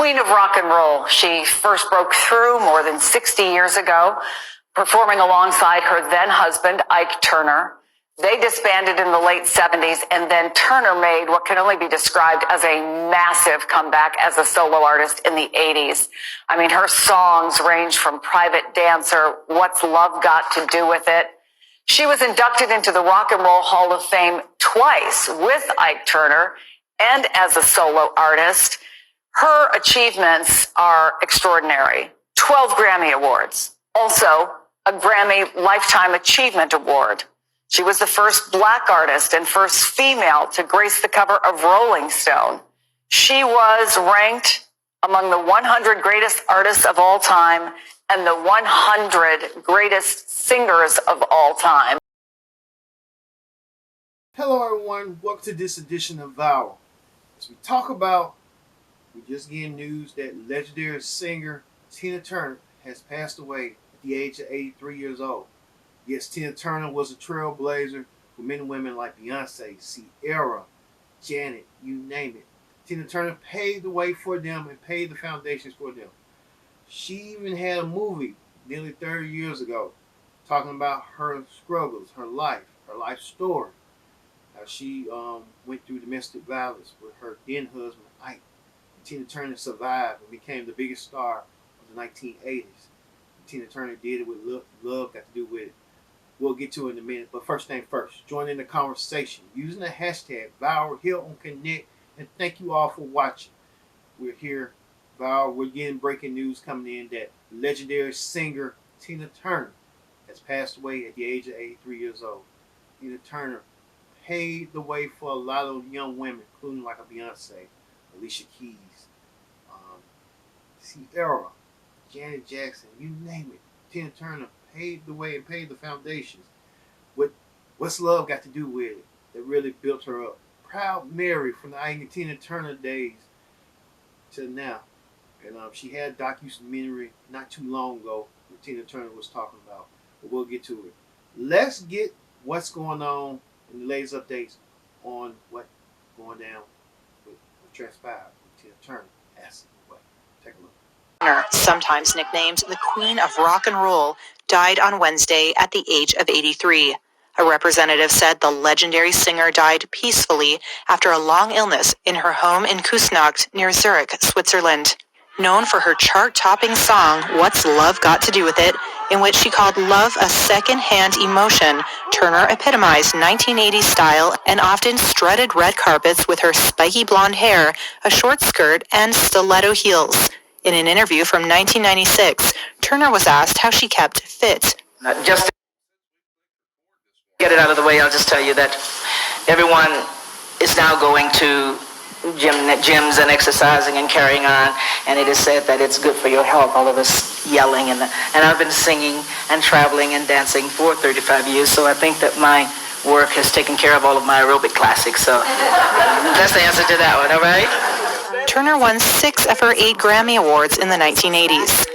queen of rock and roll. She first broke through more than 60 years ago, performing alongside her then husband, Ike Turner. They disbanded in the late 70s, and then Turner made what can only be described as a massive comeback as a solo artist in the 80s. I mean, her songs range from Private Dancer, What's Love Got to Do with It? She was inducted into the Rock and Roll Hall of Fame twice with Ike Turner and as a solo artist. Her achievements are extraordinary. 12 Grammy Awards. Also, a Grammy Lifetime Achievement Award. She was the first Black artist and first female to grace the cover of Rolling Stone. She was ranked among the 100 greatest artists of all time and the 100 greatest singers of all time. Hello everyone, welcome to this edition of Vow. As we talk about, we just getting news that legendary singer Tina Turner has passed away at the age of 83 years old. Yes, Tina Turner was a trailblazer for men and women like Beyonce, Sierra, Janet, you name it. Tina Turner paved the way for them and paved the foundations for them. She even had a movie nearly 30 years ago talking about her struggles, her life story. How she went through domestic violence with her then husband, Ike. And Tina Turner survived and became the biggest star of the 1980s. And Tina Turner did it with love got to do with it. We'll get to it in a minute, but first thing first, join in the conversation using the hashtag #VowHereOnConnect, and thank you all for watching. We're here, Val. We're getting breaking news coming in that legendary singer Tina Turner has passed away at the age of 83 years old. Tina Turner paved the way for a lot of young women, including like a Beyonce, Alicia Keys, Sierra, Janet Jackson, you name it. Tina Turner paved the way and paved the foundations. What's love got to do with it? That really built her up. Proud Mary from the Ike and Tina Turner days to now. And she had a documentary not too long ago that Tina Turner was talking about. But we'll get to it. Let's get what's going on in the latest updates on what's going down with what transpired with Tina Turner passing away. Take a look. Turner, sometimes nicknamed the Queen of Rock and Roll, died on Wednesday at the age of 83. A representative said the legendary singer died peacefully after a long illness in her home in Küsnacht near Zurich, Switzerland. Known for her chart-topping song, What's Love Got to Do with It?, in which she called love a second-hand emotion, Turner epitomized 1980s style and often strutted red carpets with her spiky blonde hair, a short skirt, and stiletto heels. In an interview from 1996, Turner was asked how she kept fit. Just to get it out of the way, I'll just tell you that everyone is now going to gyms and exercising and carrying on, and it is said that it's good for your health, all of this yelling. And I've been singing and traveling and dancing for 35 years, so I think that my work has taken care of all of my aerobic classics, so that's the answer to that one, all right? Turner won 6 of her 8 Grammy Awards in the 1980s.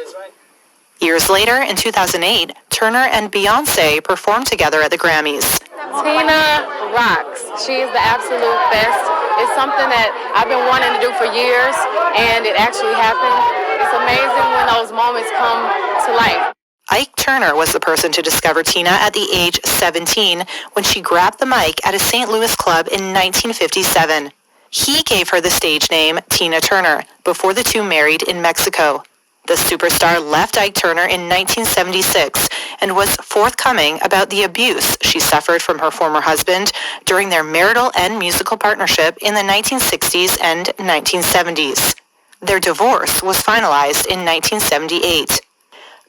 Years later, in 2008, Turner and Beyonce performed together at the Grammys. Tina rocks. She is the absolute best. It's something that I've been wanting to do for years, and it actually happened. It's amazing when those moments come to life. Ike Turner was the person to discover Tina at the age 17 when she grabbed the mic at a St. Louis club in 1957. He gave her the stage name Tina Turner before the two married in Mexico. The superstar left Ike Turner in 1976 and was forthcoming about the abuse she suffered from her former husband during their marital and musical partnership in the 1960s and 1970s. Their divorce was finalized in 1978.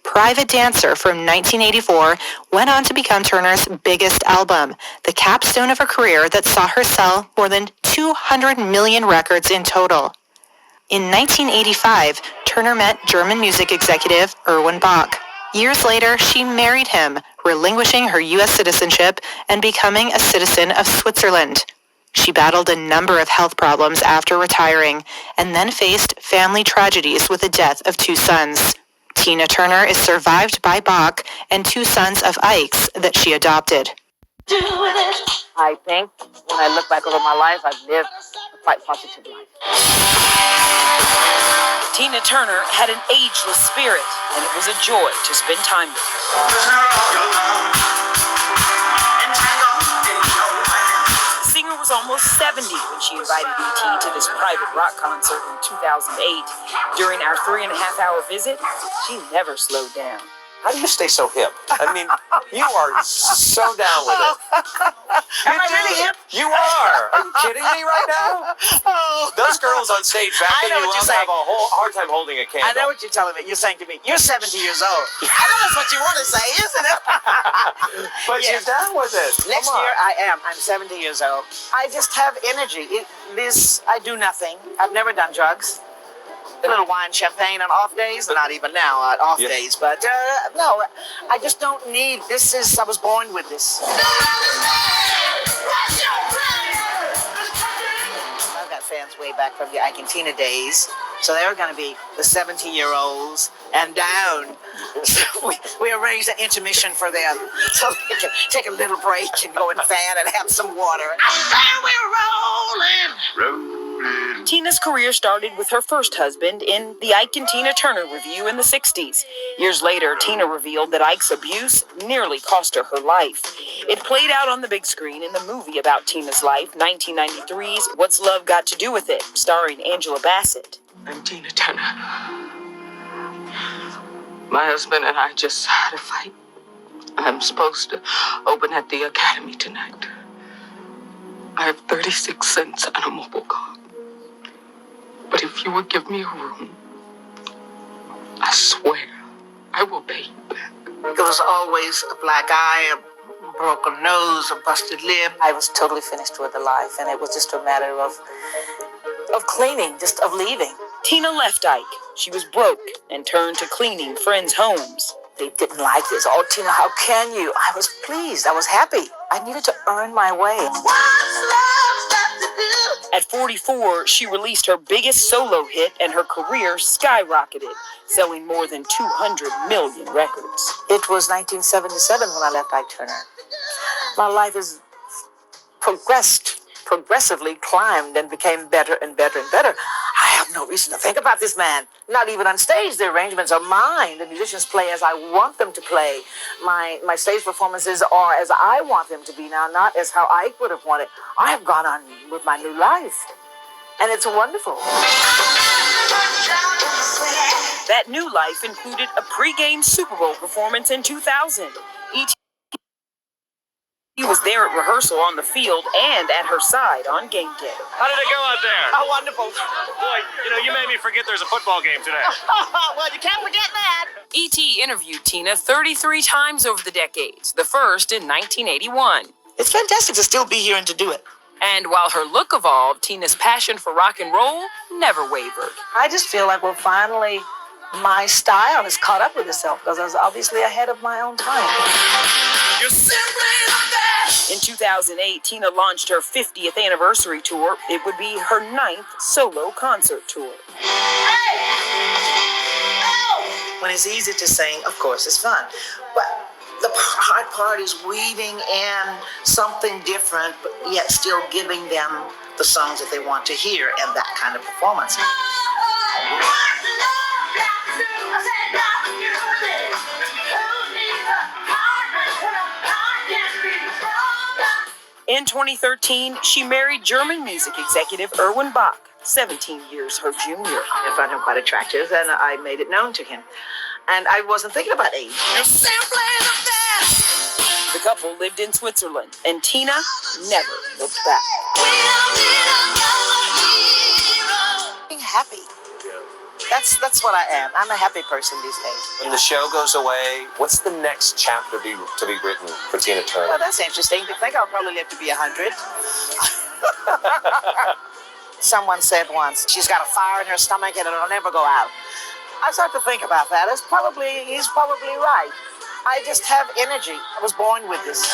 Private Dancer from 1984 went on to become Turner's biggest album, the capstone of a career that saw her sell more than 200 million records in total. In 1985, Turner met German music executive Erwin Bach. Years later, she married him, relinquishing her U.S. citizenship and becoming a citizen of Switzerland. She battled a number of health problems after retiring and then faced family tragedies with the death of 2 sons. Tina Turner is survived by Bach and 2 sons of Ike's that she adopted. I think when I look back over my life, I've lived a quite positive life. Tina Turner had an ageless spirit, and it was a joy to spend time with her. The singer was almost 70 when she invited E.T. to this private rock concert in 2008. During our 3.5-hour visit, she never slowed down. How do you stay so hip? I mean, you are so down with it. Am I really hip? You are. Are you kidding me right now? Oh. Those girls on stage backing I know you what up you're saying. have a hard time holding a candle. I know what you're telling me. You're saying to me, you're 70 years old. I know that's what you want to say, isn't it? But Yes. you're down with it. Next Come on. year, I am. I'm 70 years old. I just have energy. I do nothing. I've never done drugs. A little wine, champagne on off days. Not even now, off Yeah. days. But no, I just don't need. I was born with this. I've got fans way back from the Ike and Tina days. So they were going to be the 70-year-olds and down. So we arranged an intermission for them so they can take a little break and go in the van and have some water. And we're rolling. Tina's career started with her first husband in the Ike and Tina Turner Revue in the 60s. Years later, Tina revealed that Ike's abuse nearly cost her her life. It played out on the big screen in the movie about Tina's life, 1993's What's Love Got to Do with It, starring Angela Bassett. I'm Tina Turner. My husband and I just had a fight. I'm supposed to open at the Academy tonight. I have 36 cents and a mobile car. But if you would give me a room, I swear I will pay you back. There was always a black eye, a broken nose, a busted lip. I was totally finished with the life, and it was just a matter of cleaning, just of leaving. Tina left Ike. She was broke and turned to cleaning friends' homes. They didn't like this. Oh, Tina, how can you? I was pleased. I was happy. I needed to earn my way. At 44, she released her biggest solo hit and her career skyrocketed, selling more than 200 million records. It was 1977 when I left Ike Turner. My life has progressively climbed and became better and better and better. I have no reason to think about this man. Not even on stage. The arrangements are mine. The musicians play as I want them to play. My stage performances are as I want them to be now, not as how I would have wanted. I have gone on with my new life, and it's wonderful. That new life included a pregame Super Bowl performance in 2000. He was there at rehearsal on the field and at her side on game day. How did it go out there? Oh, wonderful. Boy, you made me forget there's a football game today. Well, you can't forget that. E.T. interviewed Tina 33 times over the decades, the first in 1981. It's fantastic to still be here and to do it. And while her look evolved, Tina's passion for rock and roll never wavered. I just feel like, well, finally, my style has caught up with itself because I was obviously ahead of my own time. You're simply the best! In 2008, Tina launched her 50th anniversary tour. It would be her 9th solo concert tour. When it's easy to sing, of course, it's fun. But the hard part is weaving in something different, but yet still giving them the songs that they want to hear and that kind of performance. In 2013, she married German music executive Erwin Bach, 17 years her junior. I found him quite attractive, and I made it known to him. And I wasn't thinking about age. You're simply the best! The couple lived in Switzerland, and Tina never looked back. Being happy. That's what I am. I'm a happy person these days. When the show goes away, what's the next chapter to be written for Tina Turner? Well, that's interesting. I think I'll probably live to be 100. Someone said once, she's got a fire in her stomach and it'll never go out. I start to think about that. He's probably right. I just have energy. I was born with this.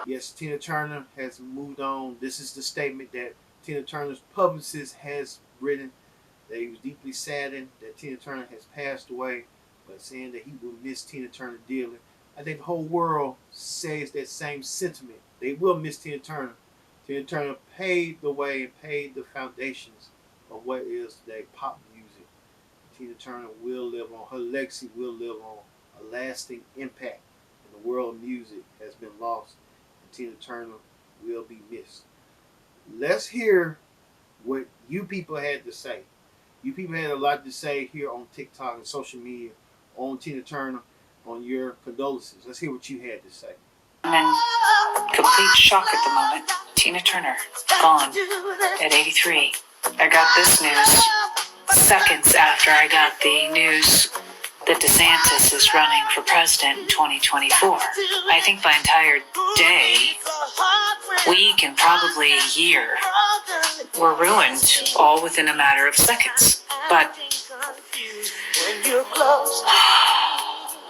Yes, Tina Turner has moved on. This is the statement that Tina Turner's publicist has written, that he was deeply saddened that Tina Turner has passed away, but saying that he will miss Tina Turner dearly. I think the whole world says that same sentiment. They will miss Tina Turner, Tina Turner paved the way and paved the foundations of what is today pop music. Tina Turner will live on. Her legacy will live on. A lasting impact in the world of music has been lost, and Tina Turner will be missed. Let's hear what you people had to say. You people had a lot to say here on TikTok and social media on Tina Turner, on your condolences. Let's hear what you had to say. I'm in complete shock at the moment. Tina Turner, gone at 83. I got this news seconds after I got the news that DeSantis is running for president in 2024. I think my entire day, week, and probably a year were ruined all within a matter of seconds. But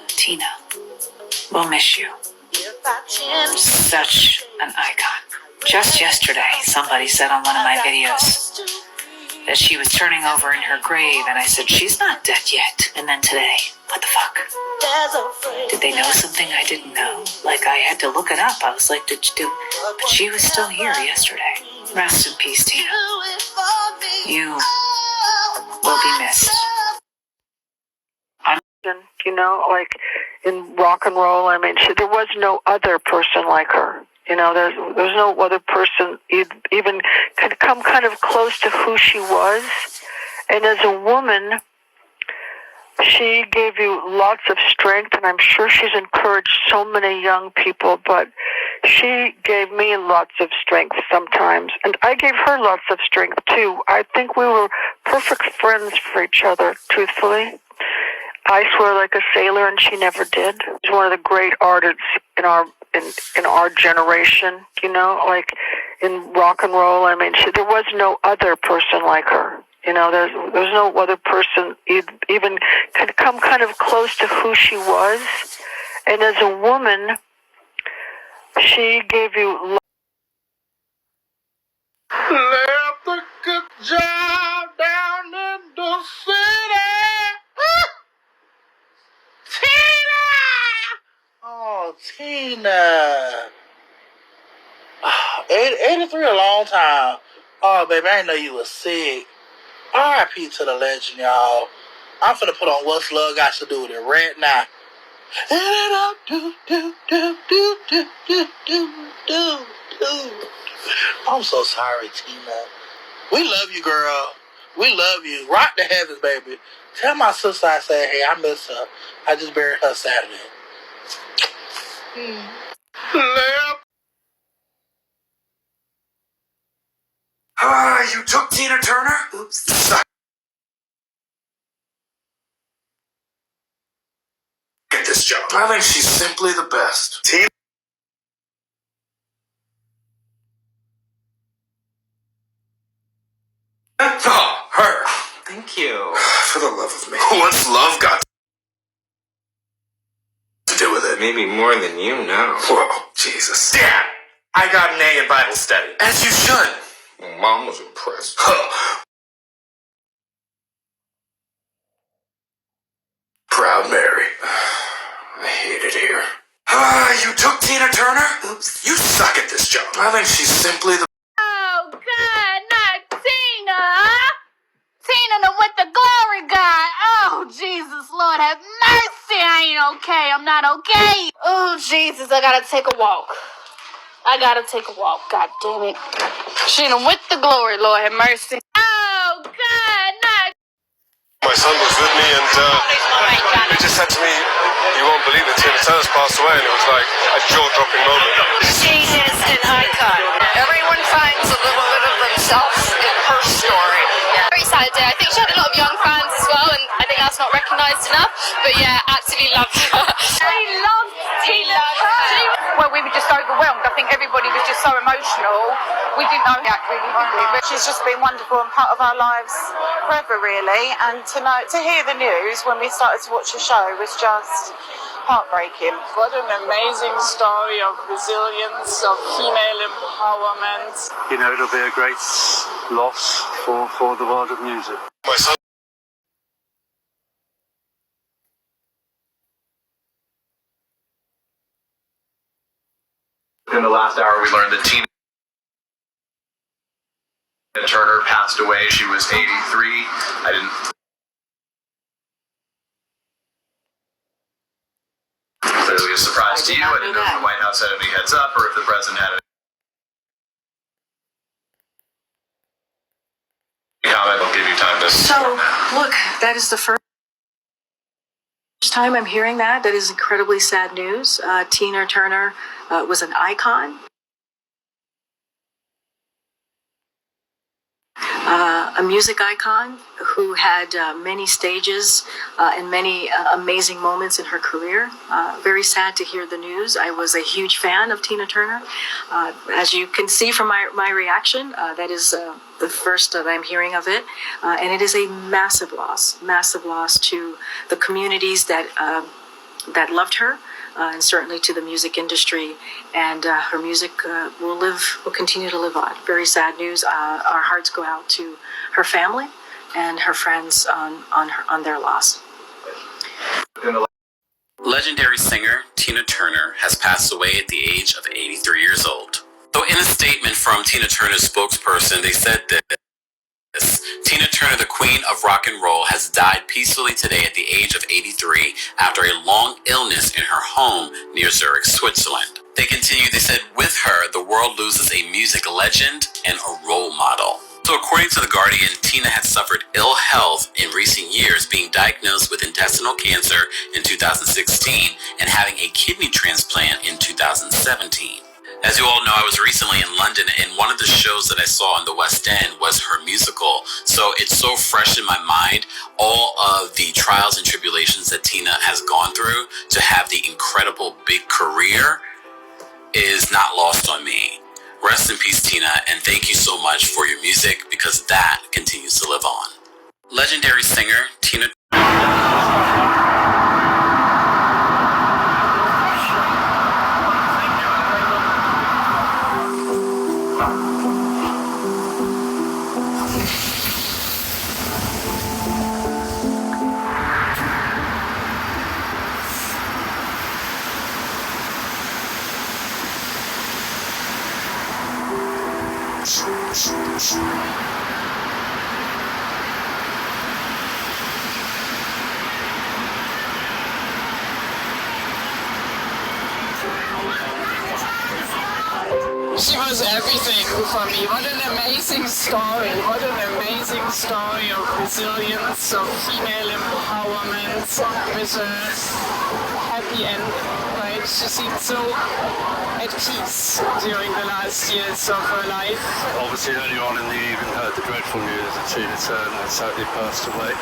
Tina, we'll miss you. Such an icon. Just yesterday, somebody said on one of my videos that she was turning over in her grave, and I said, she's not dead yet. And then today, what the fuck? Did they know something I didn't know? Like, I had to look it up. I was like, but she was still here yesterday. Rest in peace, Tina. You will be missed. You know, like in rock and roll, I mean, there was no other person like her. You know, there's no other person even could come kind of close to who she was. And as a woman, she gave you lots of strength, and I'm sure she's encouraged so many young people, but she gave me lots of strength sometimes, and I gave her lots of strength too. I think we were perfect friends for each other, truthfully. I swear like a sailor, and she never did. She's one of the great artists in our generation, you know, like in rock and roll. I mean, there was no other person like her. You know, there's no other person even could come kind of close to who she was. And as a woman, she gave you. Left a good job down in the city. Tina! Oh, Tina. 83 a long time. Oh, baby, I didn't know you was sick. R.I.P. to the legend, y'all. I'm finna put on What's Love Got to Do with It right now. I'm so sorry, Tina. We love you, girl. We love you. Rock the heavens, baby. Tell my sister I said, hey, I miss her. I just buried her Saturday. You took Tina Turner? Oops. Get this job. I think she's simply the best. Tina. Oh, her. Thank you. For the love of me. What's love got to do with it? Maybe more than you know. Whoa, Jesus. Dad, I got an A in Bible study. As you should. Well, Mom was impressed. Proud Mary. I hate it here. You took Tina Turner? Oops. You suck at this job. I think she's simply the... Oh, God, not Tina! Tina with the glory, God! Oh, Jesus, Lord have mercy! I ain't okay. I'm not okay. Oh, Jesus, I gotta take a walk. God damn it. Tina with the glory, Lord have mercy. Oh, God, not... My son was with me, and he just said to me, you won't believe it, Tina Turner's passed away, and it was like a jaw-dropping moment. She is an icon. Everyone finds a little bit of themselves in her story. Yeah. Very sad day. I think she had a lot of young fans as well, and I think that's not recognised enough. But yeah, absolutely loved her. We loved Tina Turner. Well, we were just overwhelmed. I think everybody was just so emotional. We didn't know that really, did we? But she's just been wonderful and part of our lives forever, really. And to hear the news when we started to watch the show was just heartbreaking. What an amazing story of resilience, of female empowerment. You know, it'll be a great loss for the world of music. My son... In the last hour, we learned that Tina Turner passed away. She was 83. I didn't. Clearly a surprise to you. I didn't know if the White House had any heads up or if the president had any comment. I'll give you time to. So, look, that is the first time I'm hearing that. That is incredibly sad news. Tina Turner was an icon. A music icon who had many stages and many amazing moments in her career. Very sad to hear the news. I was a huge fan of Tina Turner. As you can see from my reaction, that is the first that I'm hearing of it. And it is a massive loss to the communities that loved her. And certainly to the music industry, and her music will continue to live on. Very sad news. Our hearts go out to her family and her friends on their loss. Legendary singer Tina Turner has passed away at the age of 83 years old. So in a statement from Tina Turner's spokesperson, they said that Tina Turner, the queen of rock and roll, has died peacefully today at the age of 83 after a long illness in her home near Zurich, Switzerland. They continued, they said, with her, the world loses a music legend and a role model. So according to The Guardian, Tina had suffered ill health in recent years, being diagnosed with intestinal cancer in 2016 and having a kidney transplant in 2017. As you all know, I was recently in London, and one of the shows that I saw in the West End was her musical. So it's so fresh in my mind, all of the trials and tribulations that Tina has gone through to have the incredible big career is not lost on me. Rest in peace, Tina, and thank you so much for your music, because that continues to live on. Legendary singer Tina She was everything for me. What an amazing story. What an amazing story of resilience, of female empowerment, with a happy ending, right? She seemed so at peace during the last years of her life. Obviously earlier on in the evening heard the dreadful news that Tina Turner had sadly passed away.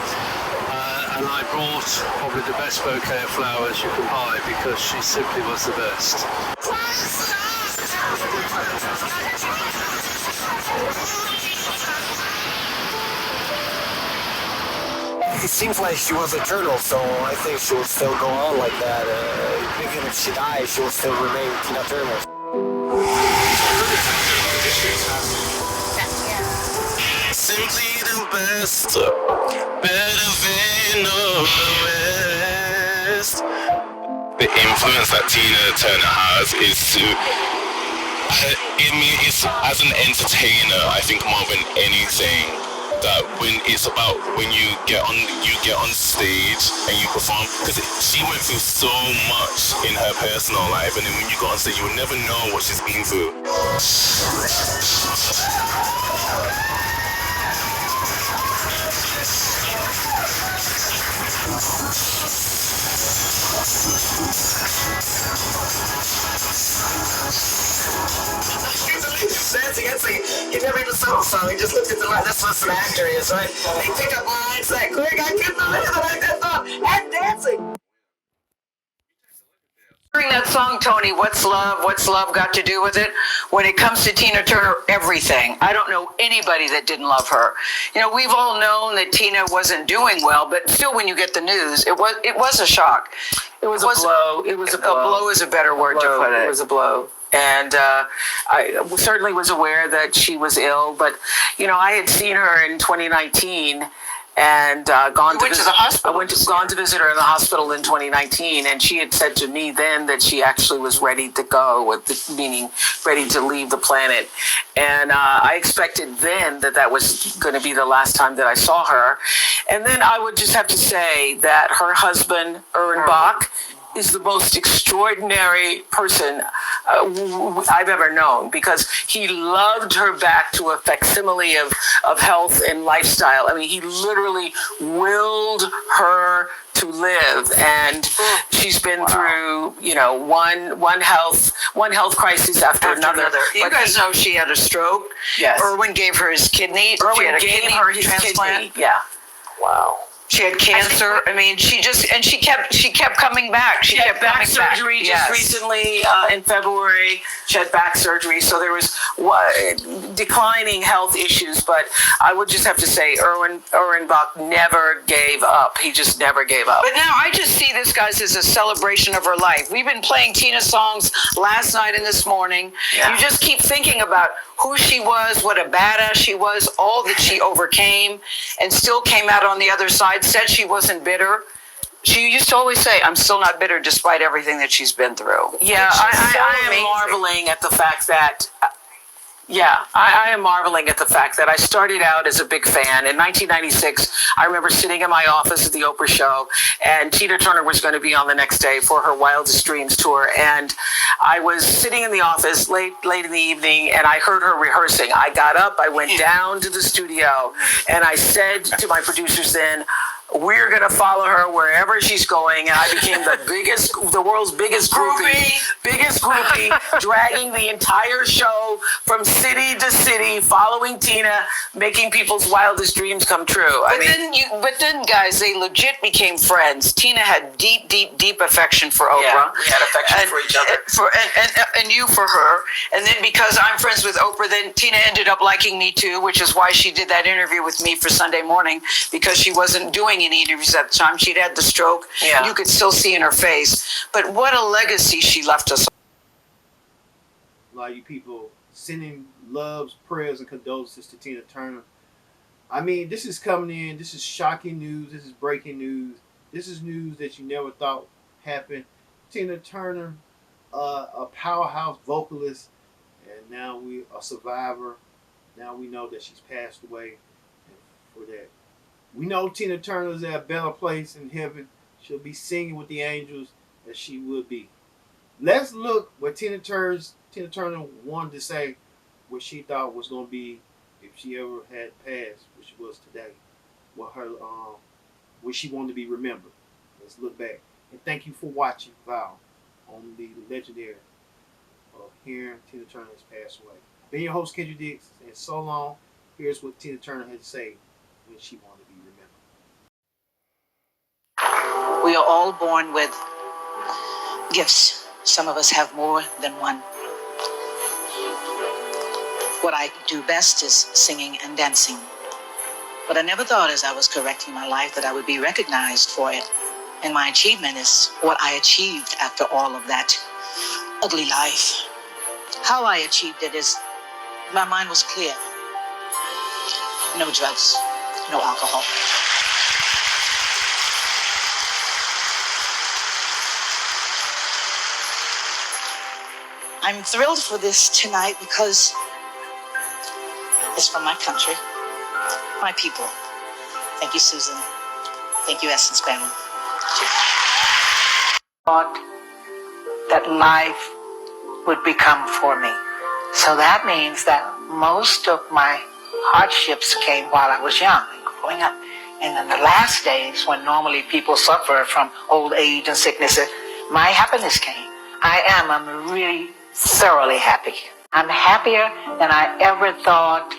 And I brought probably the best bouquet of flowers you can buy, because she simply was the best. It seems like she was eternal, so I think she will still go on like that. Even if she dies, she will still remain Tina Turner. Simply the best, better than the rest. The influence that Tina Turner has is to, it's as an entertainer, I think more than anything, that when it's about when you get on stage and you perform, because she went through so much in her personal life, and then when you go on stage, you will never know what she's been through. He never even saw a song, he just looked at the line. That's what an actor is, right? They pick up lines that quick, I couldn't believe it, like that thought, and dancing. During that song, Tony, What's Love got to do with it? When it comes to Tina Turner, everything. I don't know anybody that didn't love her. You know, we've all known that Tina wasn't doing well, but still when you get the news, it was a shock. It was a blow. It was a blow. A blow is a better word to put it. It was a blow. And I certainly was aware that she was ill, but, you know, I had seen her in 2019 and gone went to the hospital. I gone to visit her in the hospital in 2019, and she had said to me then that she actually was ready to go, meaning ready to leave the planet. And I expected then that was going to be the last time that I saw her. And then I would just have to say that her husband, Erwin Bach, is the most extraordinary person I've ever known, because he loved her back to a facsimile of health and lifestyle. I mean, he literally willed her to live, and she's been through, one health crisis after another. You guys know she had a stroke. Yes. Erwin gave her his kidney. Erwin gave her his transplant. kidney. Yeah. Wow. She had cancer. I mean, she kept coming back. She kept back coming back. surgery just recently in February. She had back surgery, so there was declining health issues. But I would just have to say, Erwin Bach never gave up. He just never gave up. But now I just see this, guys, as a celebration of her life. We've been playing Tina songs last night and this morning. Yeah. You just keep thinking about who she was, what a badass she was, all that she overcame, and still came out on the other side, said she wasn't bitter. She used to always say, I'm still not bitter despite everything that she's been through. Yeah, I am marveling at the fact that... I am marveling at the fact that I started out as a big fan. In 1996, I remember sitting in my office at the Oprah show, and Tina Turner was going to be on the next day for her Wildest Dreams tour. And I was sitting in the office late in the evening, and I heard her rehearsing. I got up, I went down to the studio, and I said to my producers then, we're going to follow her wherever she's going. And I became the world's biggest groupie, dragging the entire show from city to city, following Tina, making people's wildest dreams come true. But then, guys, they legit became friends. Tina had deep affection for Oprah. Yeah, we had affection for each other. And you for her. And then because I'm friends with Oprah, then Tina ended up liking me too, which is why she did that interview with me for Sunday Morning, because she wasn't doing any interviews at the time. She'd had the stroke. Yeah. You could still see in her face. But what a legacy she left us. A lot of you people sending loves, prayers, and condolences to Tina Turner. I mean, this is coming in. This is shocking news. This is breaking news. This is news that you never thought happened. Tina Turner, a powerhouse vocalist, and now a survivor. Now we know that she's passed away. And for that, we know Tina Turner's at a better place in heaven. She'll be singing with the angels as she would be. Let's look what Tina Turner wanted to say, what she thought was going to be if she ever had passed, which was today. What she wanted to be remembered. Let's look back. And thank you for watching Val on the legendary of hearing Tina Turner has passed away. Been your host, Kendrick Dix, and so long. Here's what Tina Turner had to say when she wanted to be remembered. We are all born with gifts. Some of us have more than one. What I do best is singing and dancing. But I never thought as I was correcting my life that I would be recognized for it. And my achievement is what I achieved after all of that ugly life. How I achieved it is my mind was clear. No drugs, no alcohol. I'm thrilled for this tonight because it's from my country, my people. Thank you, Susan. Thank you, Essence family. Thought that life would become for me. So that means that most of my hardships came while I was young and growing up. And in the last days, when normally people suffer from old age and sickness, my happiness came. I'm really thoroughly happy. I'm happier than I ever thought